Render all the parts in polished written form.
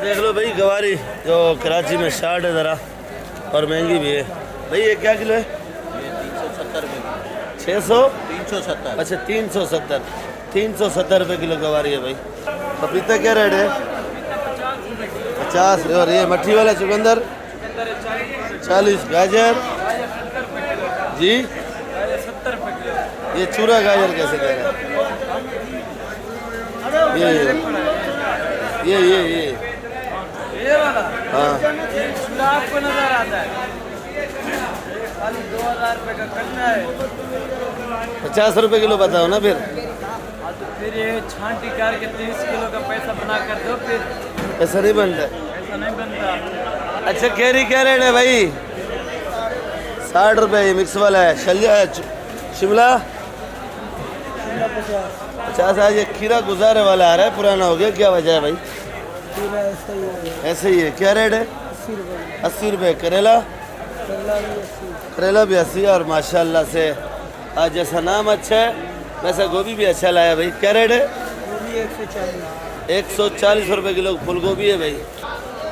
देख लो भाई गवारी जो कराची में शार्ट है ज़रा और महंगी भी है भाई। ये क्या किलो है? 600 370। अच्छा 370 रुपये किलो गवारी है भाई। पपीता क्या रेट है? 50। और ये मट्ठी वाला चुकंदर 40। गाजर जी 70 रुपये किलो। ये चूरा गाजर कैसे कह रहे हैं? ये वाला हाँ चूड़ा आपको नजर आता है, खाली 2000 रुपये का करना है। 50 रुपये किलो बताओ ना फिर। हाँ तो फिर ये छांटी करके 30 किलो का पैसा बना कर दो, फिर ऐसा नहीं बनता। ऐसा नहीं बनता। अच्छा कैरी क्या रेट है भाई? 60 रुपये। ये मिक्स वाला है। शिमला 50। आज ये खीरा गुजारे वाला आ रहा है, पुराना हो गया, क्या वजह है भाई? ऐसे ही है। क्या रेट है? 80 रुपये। करेला भी 80। और माशाल्लाह से आज जैसा नाम अच्छा है वैसा गोभी भी अच्छा लाया भाई। क्या रेट है? 140 रुपये किलो फूल गोभी है भाई।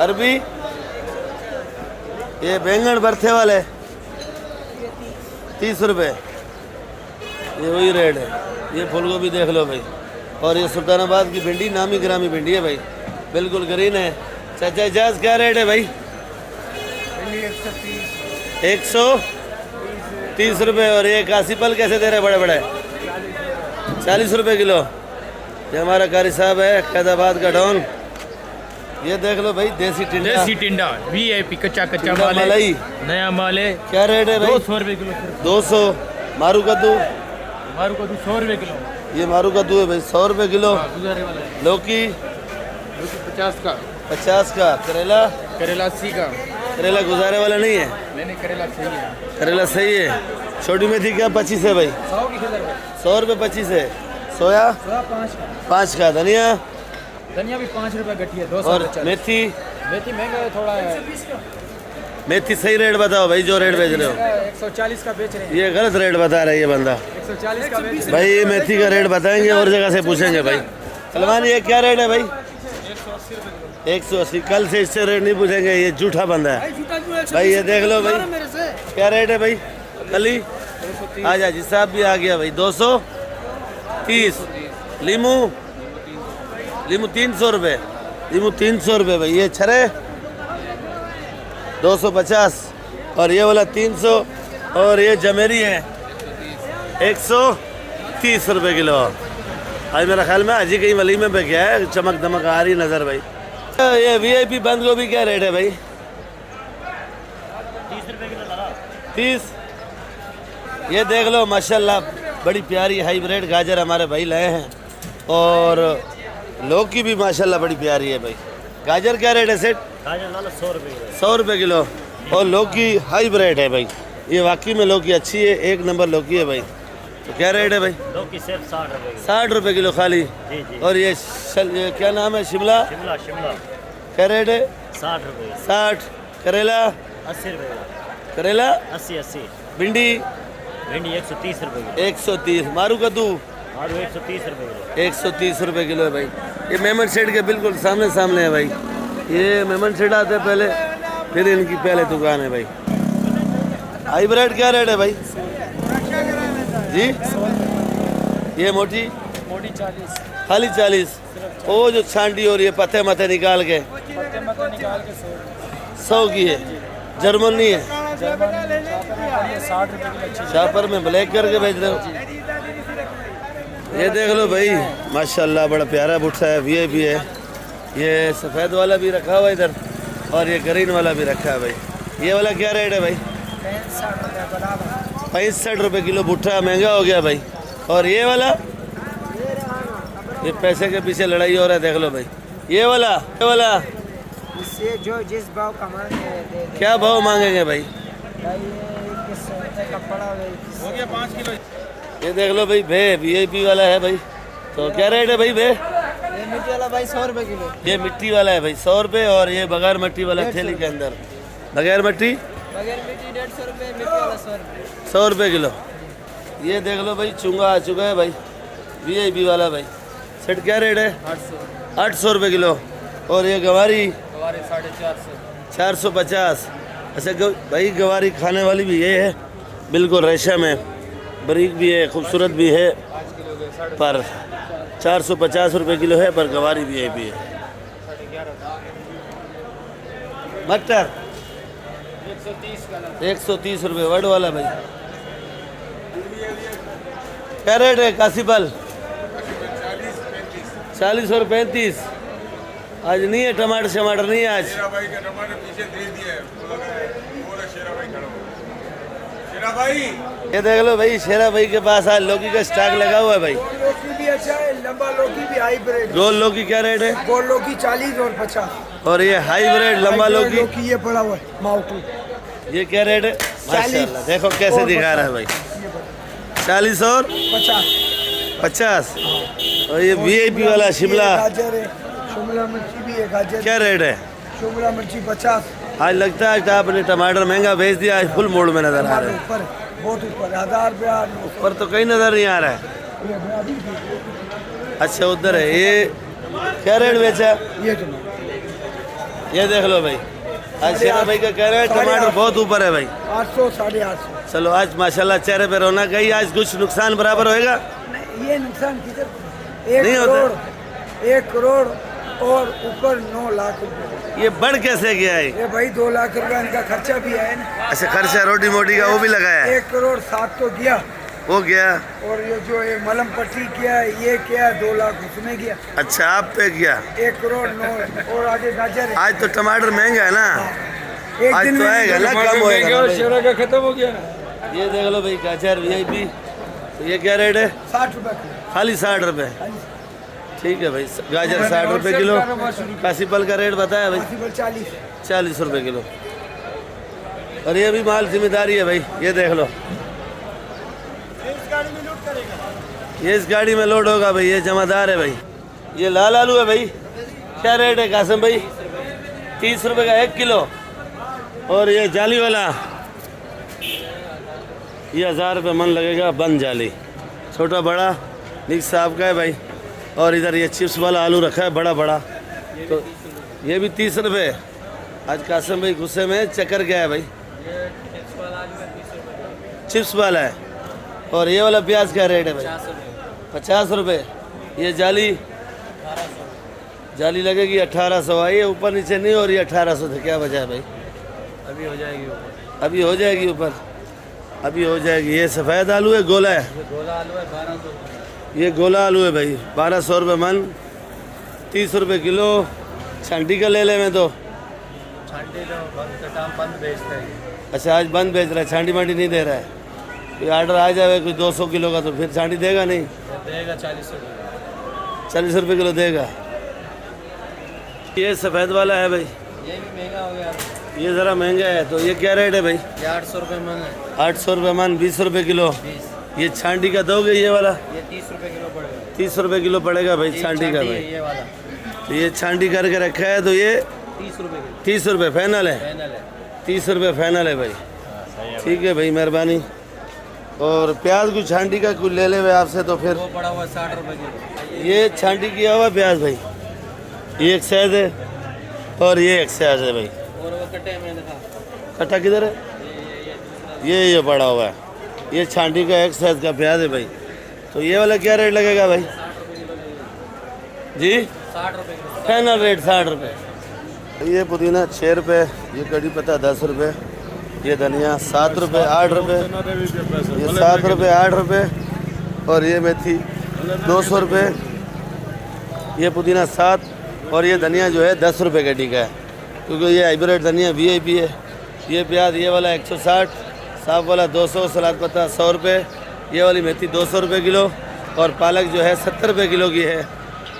अरबी ये बैंगन भरथे वाले 30 रुपये। ये वही रेट है। ये फूल गोभी देख लो भाई। और ये सुल्तानाबाद की भिंडी नामी ग्रामी भिंडी है भाई, बिल्कुल ग्रीन है। चाचा इजाज क्या रेट है भाई? 130 रुपये। और ये कासीपल कैसे दे रहे बड़े बड़े? 40 रुपये किलो। ये हमारा कारी साहब है कैदाबाद का डॉन। ये देख लो भाई देसी टिंडा VIP कच्चा मलाई नया माल है। क्या रेट है भाई? 200 रुपये किलो। 200। मारू कद्दू 100 रुपये किलो। ये मारू कद्दू है भाई 100 रुपये किलो। गुजारे वाला है। लौकी 50 का। करेला 80 का। करेला गुजारे वाला नहीं है? नहीं करेला सही है। करेला सही है। छोटी मेथी क्या 25 है भाई? 100 की किधर है? 100 रुपये 25 है। सोया 5 का। धनिया भी 5 रुपये गठी है। 200। और मेथी महंगा है थोड़ा है। मेथी सही रेट बताओ भाई, जो रेट बेच रहे हो। 140 का बेच रहे हैं। ये गलत रेट बता रहा है ये बंदा। 140 का बेच भाई ये मेथी का रेट बताएंगे और जगह से पूछेंगे भाई। सलमान ये क्या रेट है भाई? 180। कल से इससे रेट नहीं पूछेंगे, ये झूठा बंदा है भाई। ये देख लो भाई क्या रेट है भाई? कली आजा जी साहब भी आ गया भाई। 230। लीमू 300 रुपये। लीमू 300 रुपये भाई। ये छरे 250। और ये वाला 300। और ये जमेरी है 130 रुपये किलो। आज मेरा ख्याल में आज ही कहीं वलीमे पे क्या है, चमक दमक आ रही नज़र भाई। ये VIP बंद गोभी क्या रेट है भाई? 30 रुपये किलो लगा। 30। ये देख लो माशाल्लाह बड़ी प्यारी हाइब्रिड गाजर हमारे भाई लाए हैं। और लौकी भी माशाल्लाह बड़ी प्यारी है भाई। गाजर क्या रेट है सेठ? गाजर 100 रुपये किलो। 100 रुपये किलो। और लौकी हाइब्रिड है भाई। ये वाकई में लौकी अच्छी है, एक नंबर लौकी है भाई। तो क्या रेट है भाई? लौकी सिर्फ 60 रुपये किलो। 60 रुपये किलो खाली। जी। और ये क्या नाम है? शिमला क्या रेट है? 60 रुपये। 60। करेला 80 रुपये किलो। करेला 80। भिंडी 130 रुपये किलो। 130। मारू कद्दू 130 रुपये किलो। 130 रुपये किलो है भाई। ये मेमन सेठ के बिल्कुल सामने है भाई। ये मेमन सेठ आते हैं पहले, फिर इनकी पहले दुकान है भाई। हाइब्रिड क्या रेट है भाई जी? ये मोटी 40। खाली 40। वो जो छांटी हो रही है पत्ते मत्थे निकाल के 100 की है। जर्मन नहीं है? 60 रुपये किलो। शापर में ब्लैक करके भेज रहे हो। ये देख लो भाई माशाल्लाह बड़ा प्यारा भुट्टा है, VIP है। ये सफ़ेद वाला भी रखा हुआ इधर और ये ग्रीन वाला भी रखा है भाई। ये वाला क्या रेट है भाई? 65 रुपये किलो। भुट्टा महंगा हो गया भाई। और ये वाला ये पैसे के पीछे लड़ाई हो रहा है, देख लो भाई। ये वाला इससे जो जिस भाव का मांगे क्या भाव मांगेंगे भाई? हो गया 5 किलो। ये देख लो भाई भे VIP वाला है भाई। तो क्या रेट है भाई भे? ये मिट्टी वाला भाई 100 रुपये किलो। ये मिट्टी वाला है भाई 100 रुपये। और ये बगैर मिट्टी वाला थैली के अंदर बगैर मिट्टी 150 रुपये। मिट्टी वाला 100 रुपये किलो। ये देख लो भाई चुंगा आ चुका है भाई VIP वाला भाई। सेट क्या रेट है? 800 रुपये किलो। और ये गवारी गवारी 450। 450। अच्छा भाई गवारी खाने वाली भी ये है, बिल्कुल रेशम है, बारीक भी है, खूबसूरत भी है, 5 किलो के 11.5। पर 450 रुपये किलो है, पर गवारी भी है। 11.5। मटर 130 का 130 रुपये वर्ड वाला भाई। क्या रेट है कासीपल? 40 और 35। आज नहीं है टमाटर शमाटर नहीं है आज। शेरा भाई का टमाटर पीछे दे दिया है, बोला है, बोला शेरा भाई खड़ा हो। शेरा भाई ये देख लो भाई, शेरा भाई के पास आज लौकी का स्टॉक लगा हुआ है भाई। लौकी भी अच्छा है, लंबा लौकी भी हाइब्रिड। गोल लौकी क्या रेट है? गोल लौकी 40 और 50। और ये हाइब्रिड लंबा लौकी ये पड़ा हुआ है माउटू, ये क्या रेट है? 40 माशाल्लाह देखो कैसे और दिखा रहा है भाई। 40 और 50। 50। और ये वीआईपी वाला शिमला गाजर है, शिमला मिर्ची भी है, गाजर क्या रेट है? शिमला मिर्ची 50। आज लगता है कि आपने टमाटर महंगा भेज दिया, आज फुल मोड में नजर आ रहा है। ऊपर बहुत ऊपर 1000 रुपया। ऊपर तो कहीं नजर नहीं आ रहा है। अच्छा उधर है, ये क्या रेट बेचा? ये टमाटर ये देख लो भाई, आज शेरा भाई का कह रहे हैं टमाटर बहुत ऊपर है भाई। 800 850। चलो आज माशाल्लाह चेहरे पे रौनक गई। आज कुछ नुकसान बराबर होएगा? नहीं, ये नुकसान किधर? नहीं 1 होता। करोड़ 1 करोड़ और ऊपर 9 लाख रुपए। ये बढ़ कैसे गया है? ये भाई 2 लाख रुपया इनका खर्चा भी है ना। अच्छा खर्चा रोटी मोटी का वो भी लगाया है? 1 करोड़ 7 तो गया, वो गया। और ये जो ये मलम पट्टी किया है, ये किया 2 लाख उसमें गया। अच्छा आप पे गया। 1 करोड़ 9 और आगे गाजर है। आज तो टमाटर महंगा है ना, एक आज दिन तो में आएगा ना, कम होएगा ना भाई। शेरा का खत्म हो गया। ये देख लो भाई गाजर वीआईपी, तो ये क्या रेट है? 60 रुपए किलो। खाली 60 रुपए। ठीक है भाई, गाजर 60 रुपए किलो। कासीपल का रेट बताया भाई? पॉसिबल 40। 40 रुपए किलो। और ये भी माल जिम्मेदारी है भाई, ये देख लो, ये इस गाड़ी में लोड होगा भाई, ये जमादार है भाई। ये लाल आलू है भाई, क्या रेट है कासिम भाई? 30 रुपए का 1 किलो। और ये जाली वाला ये 1000 रुपये मन लगेगा, बंद जाली, छोटा बड़ा मिक्स आपका है भाई। और इधर ये चिप्स वाला आलू रखा है बड़ा बड़ा, तो ये भी 30 रुपये। आज कासिम भाई गुस्से में चक्कर गया है भाई। चिप्स वाला है। और ये वाला प्याज क्या रेट है भाई? 50 रुपये। ये जाली लगेगी 1800। आई ऊपर नीचे नहीं हो रही, 1800 से क्या वजह है भाई? अभी हो जाएगी ऊपर। अभी हो जाएगी ऊपर, अभी हो जाएगी। ये सफ़ेद आलू है, गोला है? ये गोला आलू है 1200। ये गोला आलू है भाई, 1200 रुपये मन, 30 रुपये किलो। छांटी का ले ले मैं तो। छांटी तो बंद का काम बंद बेचते हैं। अच्छा आज बंद बेच रहा है, छांटी मांटी नहीं दे रहा है। कोई आर्डर आ जाए कोई 200 किलो का तो फिर छांटी देगा नहीं? ये देगा 40 रुपये। 40 रुपये किलो देगा। ये सफ़ेद वाला है भाई, ये भी महंगा हो गया। ये ज़रा महंगा है, तो ये क्या रेट है भाई? ये 800 रुपये मन है। 800 रुपये मन, 20 रुपये किलो। 20। ये छांटी का दोगे ये वाला? ये 30 रुपये किलो पड़ेगा। 30 रुपये किलो पड़ेगा भाई छांटी का भाई। ये वाला तो ये छांटी करके रखा है, तो ये 30 रुपये किलो 30 रुपये फाइनल है? फाइनल है। 30 रुपये फाइनल है भाई। ठीक है भाई, मेहरबानी। और प्याज कुछ छांटी का कुछ ले ले भाई आपसे, तो फिर वो पड़ा हुआ है 60 रुपये किलो। ये छांटी किया हुआ प्याज भाई, ये एक साइज है और ये एक साइज है भाई। और वो कट्टे में दिखा। कट्टा किधर है? ये पड़ा हुआ है, ये छांटी का एक साइज का प्याज है भाई। तो ये वाला क्या रेट लगेगा भाई? जी 60 रुपये किलो। फाइनल रेट 60 रुपये। ये पुदीना 6 रुपये, ये कड़ी पत्ता 10 रुपये, ये धनिया 7 रुपये 8 रुपये, ये 7 रुपये 8 रुपये, और ये मेथी 200 रुपये, ये पुदीना 7, और ये धनिया जो है 10 रुपये कटी का है, क्योंकि ये हाइब्रिड धनिया वीआईपी है। ये प्याज ये वाला 160, साफ वाला 200, सलाद पत्ता 100 रुपये, ये वाली मेथी 200 रुपये किलो, और पालक जो है 70 रुपये किलो की है,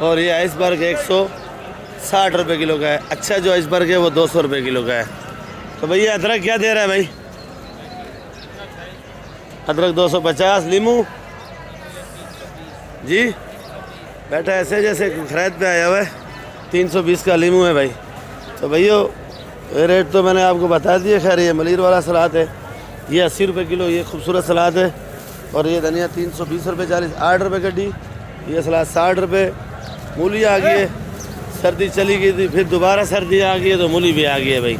और ये आइसबर्ग 160 रुपये किलो का है। अच्छा जो आइसबर्ग है वो 200 रुपये किलो का है। तो भैया अदरक क्या दे रहा है भाई? अदरक 250। लीमू जी बैठा ऐसे जैसे खरीद पे आया हुआ है, 320 का लीमू है भाई। तो भैया रेट तो मैंने आपको बता दिए। खैर ये मलिर वाला सलाद है, ये 80 रुपये किलो, ये खूबसूरत सलाद है। और ये धनिया 320 रुपये 40, 8 रुपये कटी। ये सलाद 60 रुपये। मूली आ गई है सर्दी चली गई थी, फिर दोबारा सर्दी आ गई है तो मूली भी आ गई है भाई।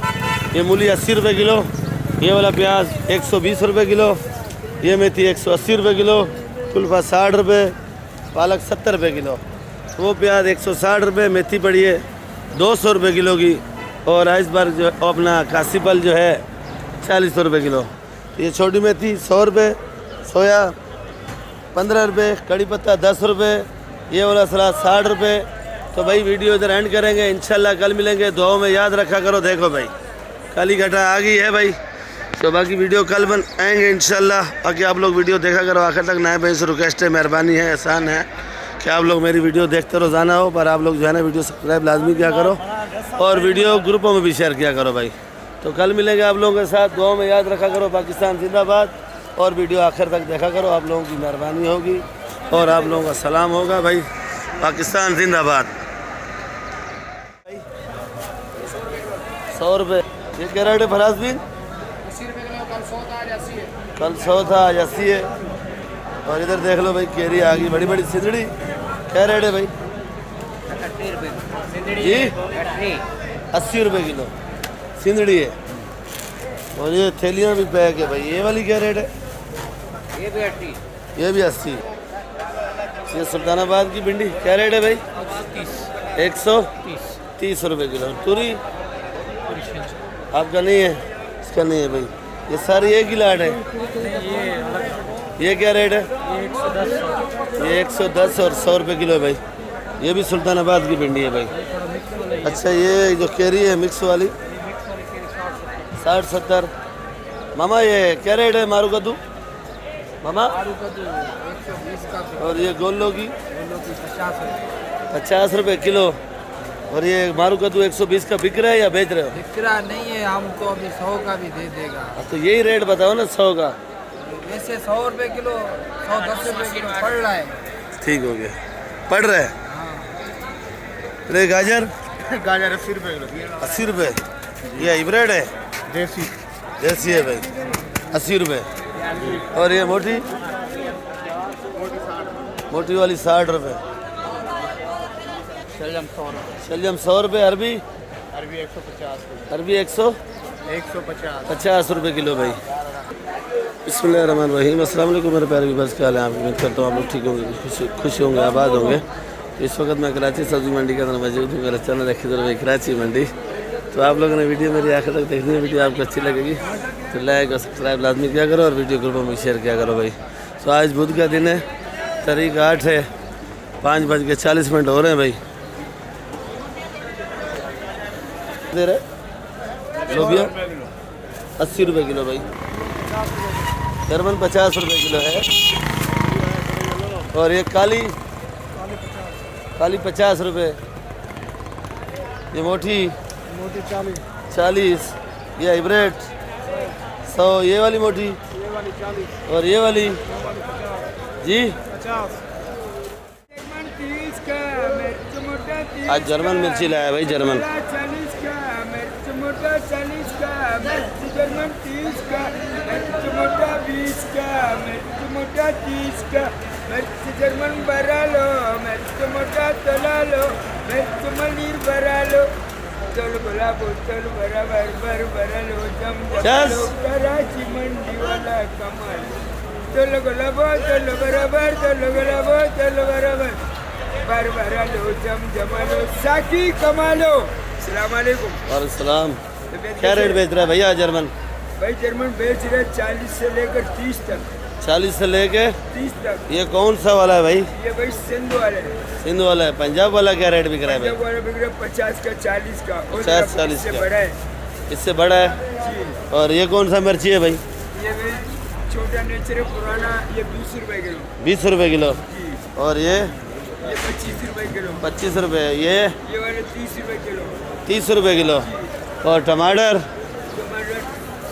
ये मूली 80 रुपये किलो, ये वाला प्याज 120 रुपये किलो, ये मेथी 180 रुपये किलो, कुल्फा 60 रुपये, पालक 70 रुपये किलो, वो प्याज 160 रुपये, मेथी पड़ी है 200 रुपये किलो की, और आइसबर्ग जो अपना कासीपल जो है 40 रुपये किलो। ये छोटी मेथी 100 रुपये, सोया 15 रुपये, कड़ी पत्ता 10 रुपये, ये वाला सलाद 60 रुपये। तो भाई वीडियो इधर एंड करेंगे, इंशाल्लाह कल मिलेंगे। दुआओं में याद रखा करो। देखो भाई काली घटा आ गई है भाई, तो बाकी वीडियो कल बन आएंगे इंशाल्लाह। बाकी आप लोग वीडियो देखा करो आखिर तक। नए भाई से रिक्वेस्ट है, मेहरबानी है, एहसान है कि आप लोग मेरी वीडियो देखते रोज़ाना हो, पर आप लोग जो है ना वीडियो सब्सक्राइब लाजमी किया करो और वीडियो ग्रुपों में भी शेयर किया करो भाई। तो कल मिलेंगे आप लोगों के साथ। दुआओं में याद रखा करो। पाकिस्तान जिंदाबाद। और वीडियो आखिर तक देखा करो, आप लोगों की मेहरबानी होगी और आप लोगों का सलाम होगा भाई। पाकिस्तान जिंदाबाद। 100 रुपये। ये क्या रेट है फराज बीन? 80 रुपये किलो, कल 100 था आज 80 है। कल 100 था आज 80 है। और इधर देख लो भाई केरी आ गई, बड़ी बड़ी सिंदड़ी। क्या रेट है भाई? 80 रुपये जी 80 रुपये किलो सिंदड़ी है। और ये थैलियाँ भी पैक है भाई। ये वाली क्या रेट है? ये भी 80। ये भी 80। ये सुल्तानाबाद की भिंडी क्या रेट है भाई? 130 रुपये किलो। तुरी आपका नहीं है? इसका नहीं है भाई। ये सारी एक ही लाट है। ये क्या रेट है? ये 110 और 100 रुपये किलो है भाई। ये भी सुल्तानाबाद की भिंडी है भाई। अच्छा ये जो केरी है मिक्स वाली 60-70। मामा ये क्या रेट है मारू कद्दू मामा? 120 का, और ये गोल्लो की 50 रुपये 50 रुपये किलो। और ये मारू कद्दू 120 का बिक रहा है या बेच रहे हो? बिक रहा नहीं है, हमको अभी 100 का भी दे देगा। तो यही रेट बताओ ना 100 का। वैसे 100 रुपये किलो, 110 रुपये किलो पड़ रहा है। ठीक हो गया, पड़ रहा है। अरे गाजर? गाजर 80 रुपये किलो। 80 रुपये। ये हाइब्रिड है? देसी देसी है भाई। 80 रुपये। और ये मोटी वाली 60 रुपये। शलजम 100 रुपये। अरबी? अरबी 150 रुपये। अरबी 150 रुपये किलो भाई। बिस्मिल्लाहिर्रहमानिर्रहीम। अस्सलाम वालेकुम मेरे प्यारे व्यूअर्स, क्या हाल है? आप उम्मीद करता हूँ आप लोग ठीक होंगे, खुश होंगे, आबाद होंगे। इस वक्त मैं कराची सब्जी मंडी के अंदर मौजूद हूँ। मेरा चैनल रखी भाई कराची मंडी। तो आप लोगों ने वीडियो मेरी आखिर तक देखनी है। वीडियो आपको अच्छी लगेगी तो लाइक और सब्सक्राइब लाजमी किया करो और वीडियो ग्रुपों में शेयर किया करो भाई। तो आज बुध का दिन है, तारीख 8 है, 5:40 हो रहे हैं भाई। दे रहे लोबिया 80 रुपये किलो भाई। जर्मन 50 रुपये किलो है। और ये काली 50 रुपये। ये मोटी 40। ये हाइब्रिड 100। ये वाली मोटी और ये वाली जी 50। आज जर्मन मिर्ची लाया भाई। जर्मन 40 का, मिर्च मोटा 40 का, मिर्च जर्मन 30 का, मिर्च मोटा 20 का, मिर्च मोटा 30 का, मिर्च जर्मन भरा लो, मिर्च मोटा तला लो, मिर्च मनीर भरा लो, चल भरा बोतल बराबर भरा लो, जम लो, कराची मंडी वाला कमाल। चलो गुलाबो चलो बराबर, चलो गुलाबो चलो बराबर भरा लो, जमा लो, साकी कमा लो। अस्सलाम वालेकुम। और सलाम। क्या रेट बेच रहा है भैया जर्मन? भाई जर्मन बेच रहे 40 से लेकर 30 तक। 40 से लेके 30 तक। ये कौन सा वाला है भाई? ये भाई सिंध वाले हैं। सिंध वाला है। पंजाब वाला क्या रेट बिक रहा है पंजाब भाई? वाला बिक रहा है 50 का, 40 का। 50-40 से का। बड़ा है इससे बड़ा है। जी। और ये कौन सा मिर्ची है भाई? ये भाई छोटा नेचर है, पुराना। ये 20 रुपए किलो। 20 रुपये किलो। जी। और ये 25 रुपए किलो। 25 रुपये। ये वाले 30 रुपए किलो। 30 रुपये किलो। और टमाटर टमाटर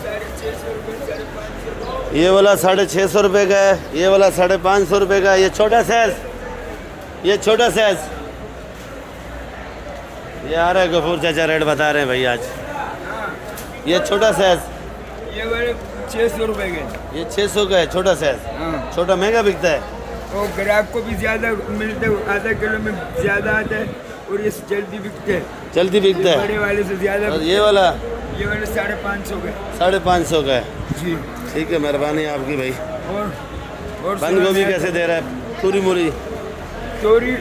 650 रुपए, 550। ये वाला 650 रुपये का है। ये वाला 550 रुपये का है। ये छोटा साइज, ये छोटा साइज। ये आ रहा है गफूर चाचा रेट बता रहे हैं भाई आज। ये छोटा साइज ये वाले 600 रुपए के। ये 600 का है छोटा साइज। हाँ। छोटा महंगा बिकता है। और ग्राहक को भी ज़्यादा मिलते, आधा किलो में ज़्यादा आता है। और ये जल्दी बिकते हैं, जल्दी बिकता है। बड़े वाले से ज्यादा और ये वाला ये वाले 550 के 550 का है। जी। ठीक है, मेहरबानी आपकी भाई। और बंद गोभी कैसे दे रहा है? पूरी मूरी तोरी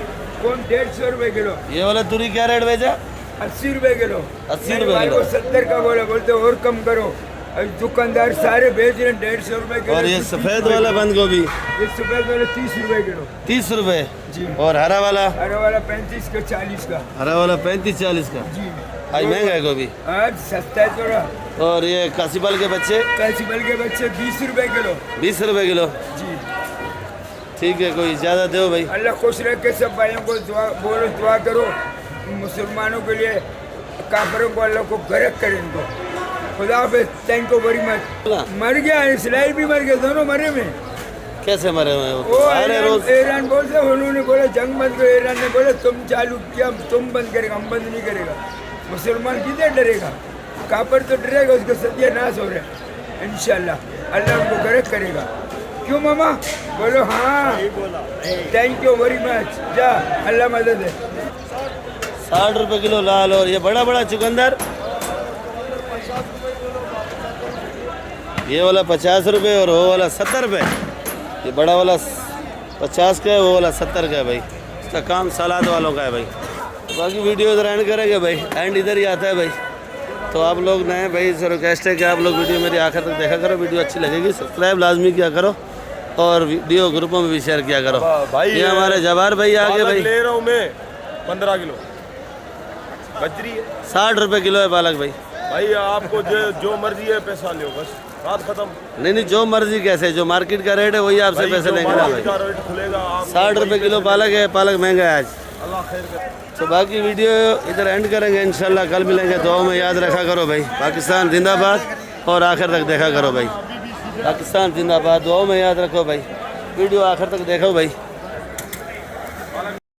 कौन 150 रुपए किलो, ये वाला तुरी क्या रेट बेचा? 80 रुपए किलो। 80 रुपए किलो। 70 का बोला, बोलते और कम करो। अब दुकानदार सारे बेच रहे हैं 150 रुपए किलो। और ये सफेद वाला बंद गोभी ये सफेद वाला 30 रुपए किलो 30 रुपए। जी। और हरा वाला? हरा वाला 35 का 40 का। हरा वाला 35-40 का। जी। आज महंगा है गोभी। आज सस्ता है थोड़ा। और ये कासीबल के बच्चे? काशीबल के बच्चे 20 रुपए किलो। 20 रुपए किलो। जी। ठीक है, कोई ज़्यादा दो भाई। अल्लाह खुश रखे सब भाइयों को, दुआ बोलो, दुआ करो मुसलमानों के लिए, काफिरों को अल्लाह को गरक करे इनको। खुदा हाफिज़, थैंक यू वेरी मच। मर गया इसराइल भी मर गया, दोनों मरे में। कैसे मरे हुए हैं वो वो? अरे रोज ईरान बोलते, उन्होंने बोला जंग बंद करो, ईरान ने बोला तुम चालू किया, तुम बंद करेगा, हम बंद नहीं करेगा। मुसलमान किधर डरेगा? काफिर तो डरेगा, उसका सत्यानाश हो रहा है। इंशाल्लाह अल्लाह उनको गरक करेगा। क्यों मामा? बोलो हाँ। Thank you very much. जा, अल्लाह मदद है। 60 रुपए किलो लाल। और ये बड़ा बड़ा चुकंदर? ये वाला 50 रुपए और वो वाला 70 रुपए। ये बड़ा वाला 50 का है, वो वाला 70 का है भाई। इसका काम सलाद वालों का है भाई। बाकी वीडियो इधर एंड करेंगे भाई, एंड इधर ही आता है भाई। तो आप लोग नए भाई सर रिक्वेस्ट है कि आप लोग वीडियो मेरी आखिर तक देखा करो। वीडियो अच्छी लगेगी सब्सक्राइब लाजमी किया करो और वीडियो ग्रुपों में भी शेयर किया करो भाई। ये हमारे जवाहर भाई आगे भाई। ले रहा हूँ मैं 15 किलो गजरी है। 60 रुपए किलो है पालक भाई। भाई आपको जो मर्जी है पैसा लो, बस बात खत्म। नहीं, जो मर्जी कैसे, जो मार्केट का रेट है वही आपसे पैसे लेंगे ना भाई। 60 रुपए किलो पालक है, पालक महंगा है आज। अल्लाह खैर करे। तो बाकी वीडियो इधर एंड करेंगे इंशाल्लाह, कल मिलेंगे। दुआ में याद रखा करो भाई, पाकिस्तान जिंदाबाद और आखिर तक देखा करो भाई। पाकिस्तान जिंदाबाद, दुआ में याद रखो भाई। वीडियो आखिर तक देखो भाई।